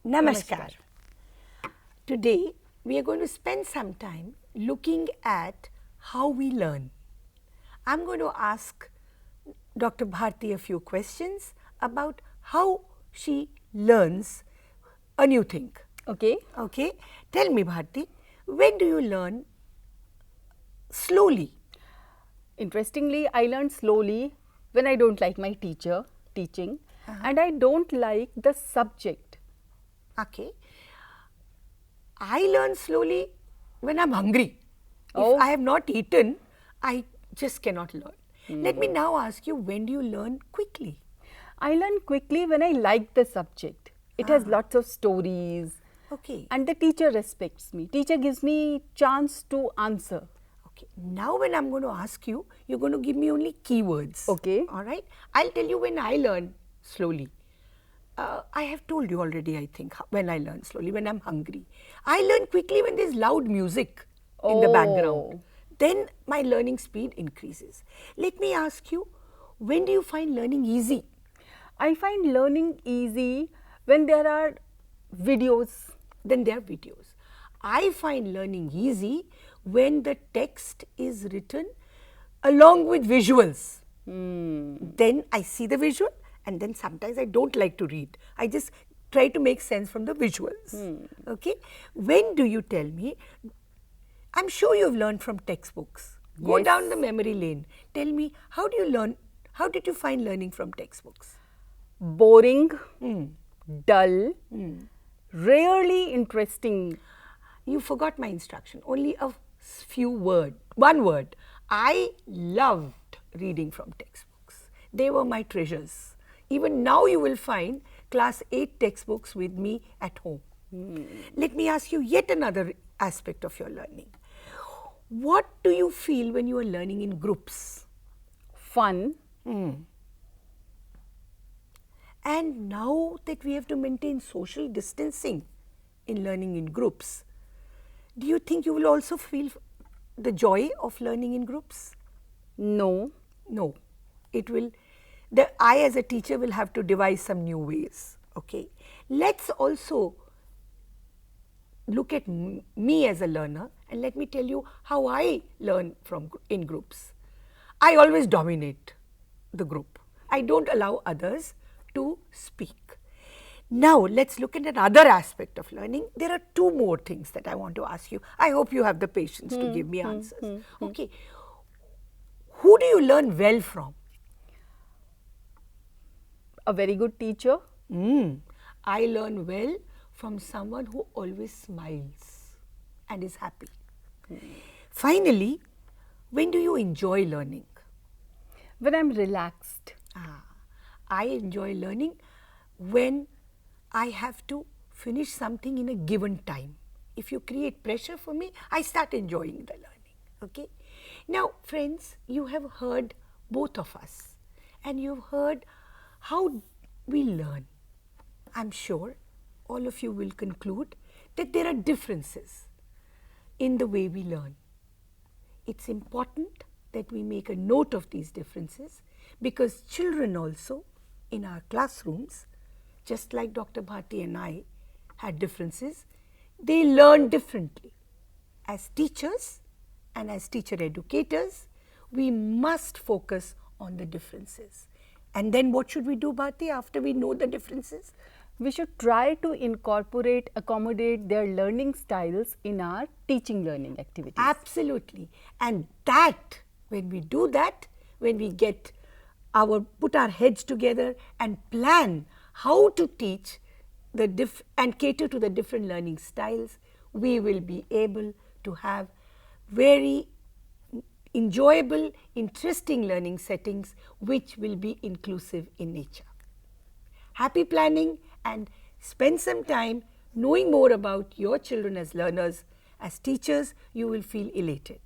Namaskar. Today we are going to spend some time looking at how we learn. I'm going to ask Dr. Bharti a few questions about how she learns a new thing. Okay. Okay? Tell me, Bharti, when do you learn slowly? Interestingly, I learn slowly when I don't like my teacher teaching and I don't like the subject. Okay. I learn slowly when I'm hungry. Oh. If I have not eaten, I just cannot learn. Let me now ask you, when do you learn quickly? I learn quickly when I like the subject. It has lots of stories. Okay. And the teacher respects me. Teacher gives me chance to answer. Okay. Now when I'm going to ask you, you're going to give me only keywords. Okay. All right. I'll tell you when I learn slowly. I have told you already, I think, when I learn slowly, when I'm hungry. I learn quickly when there's loud music in the background. Then my learning speed increases. Let me ask you, when do you find learning easy? I find learning easy when there are videos. Then there are videos. I find learning easy when the text is written along with visuals. Then I see the visual and then sometimes I don't like to read. I just try to make sense from the visuals. Okay. When do you tell me? I'm sure you've learned from textbooks. Go Yes. down the memory lane. Tell me, how do you learn? How did you find learning from textbooks? Boring, dull, rarely interesting. You forgot my instruction. Only a few words. One word. I loved reading from textbooks. They were my treasures. Even now you will find class 8 textbooks with me at home. Let me ask you yet another aspect of your learning. What do you feel when you are learning in groups? Fun. And now that we have to maintain social distancing in learning in groups, do you think you will also feel the joy of learning in groups? No. No. It will, I as a teacher will have to devise some new ways. Okay. Let's also look at me as a learner and let me tell you how I learn in groups. I always dominate the group. I don't allow others to speak. Now let's look at another aspect of learning. There are two more things that I want to ask you. I hope you have the patience to give me answers. Okay. Who do you learn well from? A very good teacher. I learn well from someone who always smiles and is happy. Finally, when do you enjoy learning? When I'm relaxed. I enjoy learning when I have to finish something in a given time. If you create pressure for me, I start enjoying the learning. Okay. Now, friends, you have heard both of us and you've heard how we learn. I'm sure all of you will conclude that there are differences in the way we learn. It's important that we make a note of these differences because children also in our classrooms, just like Dr. Bharti and I had differences, they learn differently. As teachers and as teacher educators, we must focus on the differences. And then what should we do, Bharti, after we know the differences? We should try to accommodate their learning styles in our teaching learning activities. Absolutely. And that, when we do that, when we put our heads together and plan how to teach and cater to the different learning styles, we will be able to have very enjoyable, interesting learning settings which will be inclusive in nature. Happy planning and spend some time knowing more about your children as learners. As teachers, you will feel elated.